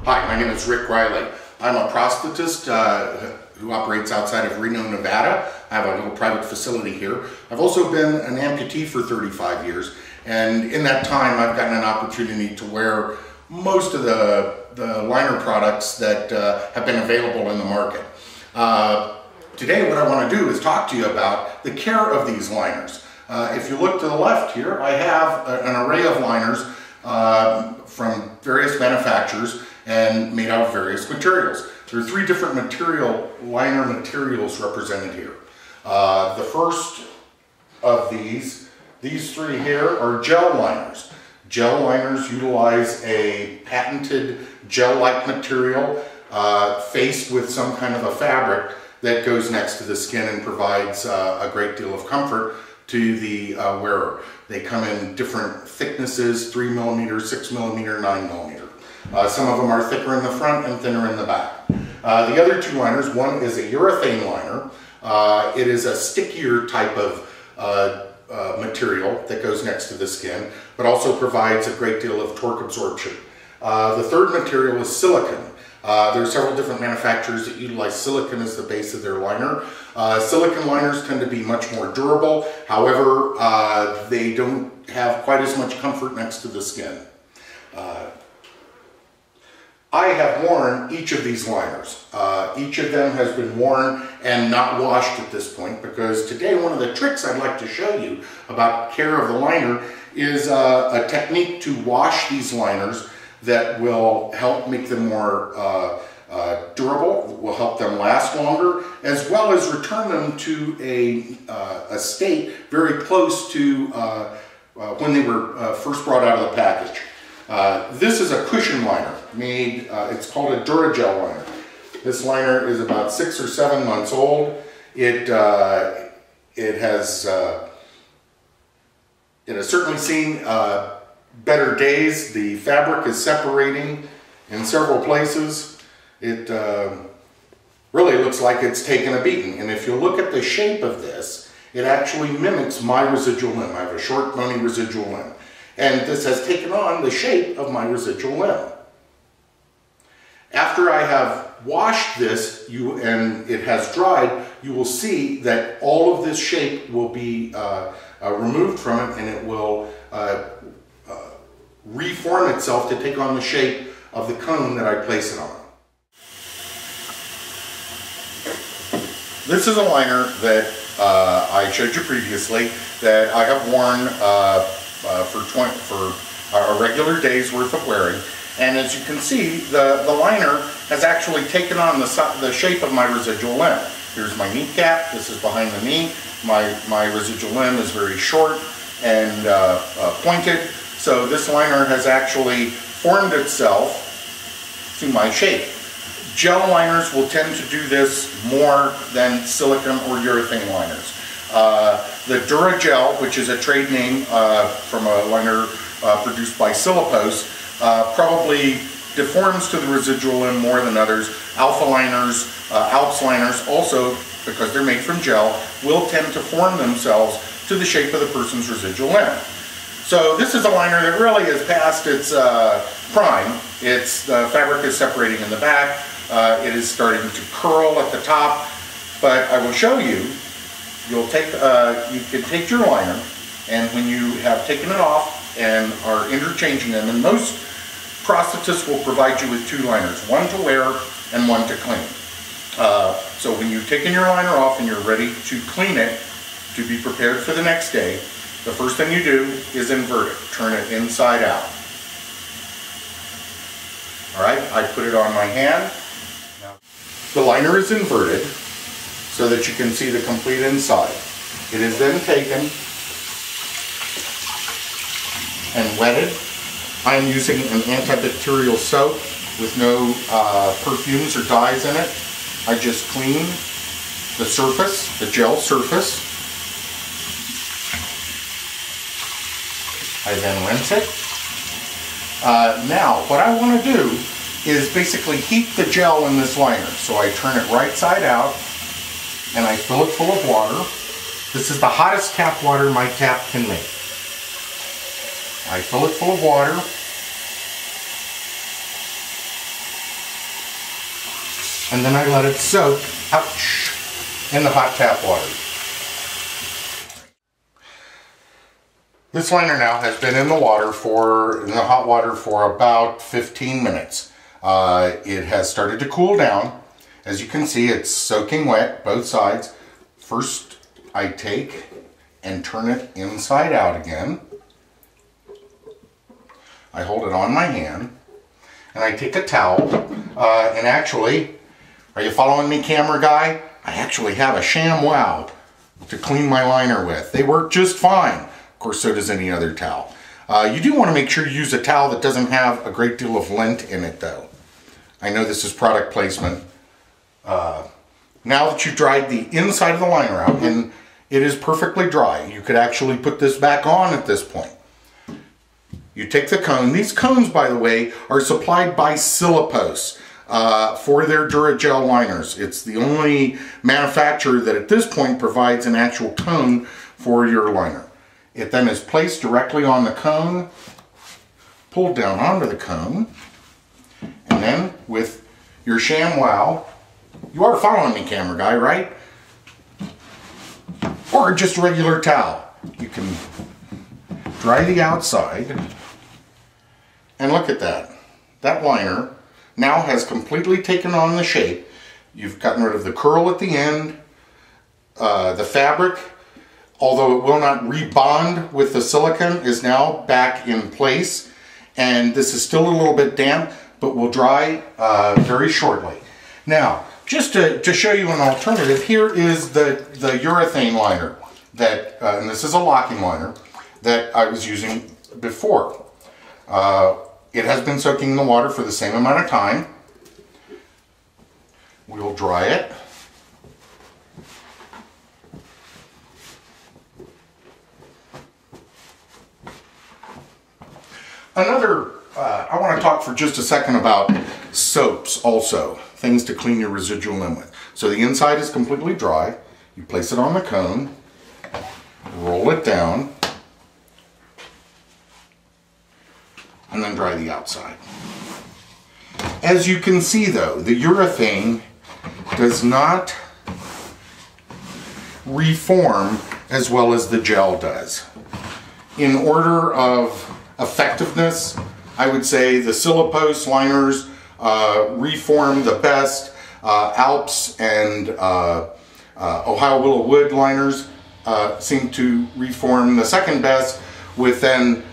Hi, my name is Rick Riley. I'm a prosthetist who operates outside of Reno, Nevada. I have a little private facility here. I've also been an amputee for 35 years, and in that time I've gotten an opportunity to wear most of the liner products that have been available in the market. Today what I want to do is talk to you about the care of these liners. If you look to the left here, I have an array of liners from various manufacturers and made out of various materials. There are three different liner materials represented here. The first of these three here are gel liners. Gel liners utilize a patented gel-like material faced with some kind of a fabric that goes next to the skin and provides a great deal of comfort to the wearer. They come in different thicknesses, 3 millimeter, 6 millimeter, 9 millimeter. Some of them are thicker in the front and thinner in the back. The other two liners, one is a urethane liner. It is a stickier type of material that goes next to the skin, but also provides a great deal of torque absorption. The third material is silicone. There are several different manufacturers that utilize silicone as the base of their liner. Silicone liners tend to be much more durable. However, they don't have quite as much comfort next to the skin. I have worn each of these liners. Each of them has been worn and not washed at this point, because today one of the tricks I'd like to show you about care of the liner is a technique to wash these liners that will help make them more durable, will help them last longer, as well as return them to a state very close to when they were first brought out of the package. This is a cushion liner made, it's called a Duragel liner. This liner is about 6 or 7 months old. It has certainly seen better days. The fabric is separating in several places. It really looks like it's taken a beating. And if you look at the shape of this, it actually mimics my residual limb. I have a short, bony residual limb. And this has taken on the shape of my residual limb. After I have washed this and it has dried, you will see that all of this shape will be removed from it, and it will reform itself to take on the shape of the cone that I place it on. This is a liner that I showed you previously that I have worn for a regular day's worth of wearing, and as you can see, the liner has actually taken on the shape of my residual limb. Here's my kneecap. This is behind the knee. My residual limb is very short and pointed, so this liner has actually formed itself to my shape. Gel liners will tend to do this more than silicone or urethane liners. The Duragel, which is a trade name from a liner produced by Silipos, probably deforms to the residual limb more than others. Alpha liners, Alps liners, also because they're made from gel, will tend to form themselves to the shape of the person's residual limb. So this is a liner that really is past its prime. The fabric is separating in the back. It is starting to curl at the top, but I will show you. You can take your liner, and when you have taken it off and are interchanging them, and most prosthetists will provide you with 2 liners, one to wear and one to clean. So when you've taken your liner off and you're ready to clean it to be prepared for the next day, the first thing you do is invert it, turn it inside out. All right, I put it on my hand. Now, the liner is inverted so that you can see the complete inside. It is then taken and wetted. I am using an antibacterial soap with no perfumes or dyes in it. I just clean the surface, the gel surface. I then rinse it. Now, what I want to do is basically heat the gel in this liner. So I turn it right side out and I fill it full of water. This is the hottest tap water my tap can make. I fill it full of water. and then I let it soak, ouch, in the hot tap water. This liner now has been in the hot water for about 15 minutes. It has started to cool down. As you can see, it's soaking wet, both sides. First, I take and turn it inside out again. I hold it on my hand, and I take a towel, and actually, are you following me, camera guy? I actually have a ShamWow to clean my liner with. They work just fine. Of course, so does any other towel. You do want to make sure you use a towel that doesn't have a great deal of lint in it, though. I know this is product placement. Now that you've dried the inside of the liner out, and it is perfectly dry, you could actually put this back on at this point. You take the cone. These cones, by the way, are supplied by Silipos for their Duragel liners. It's the only manufacturer that at this point provides an actual cone for your liner. It then is placed directly on the cone, pulled down onto the cone, and then with your ShamWow, you are following me, camera guy, right? Or just a regular towel. You can dry the outside, and look at that. That liner now has completely taken on the shape. You've gotten rid of the curl at the end. The fabric, although it will not rebond with the silicone, is now back in place. And this is still a little bit damp, but will dry very shortly. Now, just to show you an alternative, here is the urethane liner that, and this is a locking liner, that I was using before. It has been soaking in the water for the same amount of time. We'll dry it. I want to talk for just a second about soaps also, things to clean your residual limb with. So the inside is completely dry. You place it on the cone, roll it down, and then dry the outside. As you can see though, the urethane does not reform as well as the gel does. In order of effectiveness, I would say the Silipos liners reform the best. Alps and Ohio Willow Wood liners seem to reform the second best, with then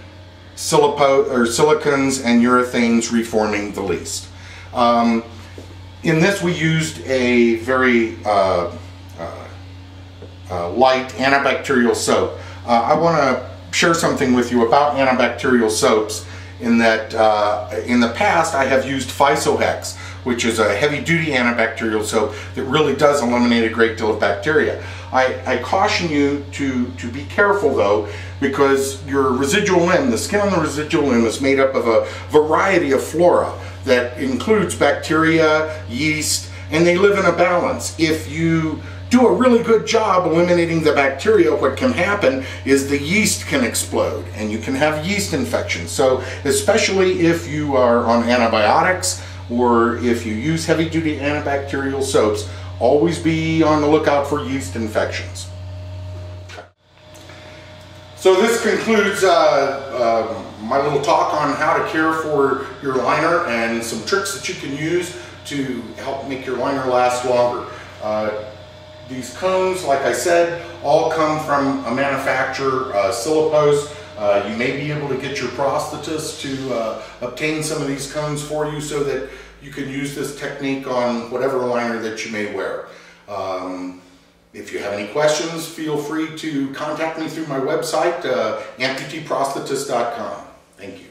silicones and urethanes reforming the least. In this we used a very light antibacterial soap. I want to share something with you about antibacterial soaps, in that in the past I have used Physohex, which is a heavy-duty antibacterial soap that really does eliminate a great deal of bacteria. I caution you to be careful though, because your residual limb, the skin on the residual limb, is made up of a variety of flora that includes bacteria, yeast, and they live in a balance. If you do a really good job eliminating the bacteria, what can happen is the yeast can explode and you can have yeast infections. So especially if you are on antibiotics or if you use heavy-duty antibacterial soaps, always be on the lookout for yeast infections. So this concludes my little talk on how to care for your liner and some tricks that you can use to help make your liner last longer. These cones, like I said, all come from a manufacturer, Silipos. You may be able to get your prosthetist to obtain some of these cones for you so that you can use this technique on whatever liner that you may wear. If you have any questions, feel free to contact me through my website, amputeeprosthetist.com. Thank you.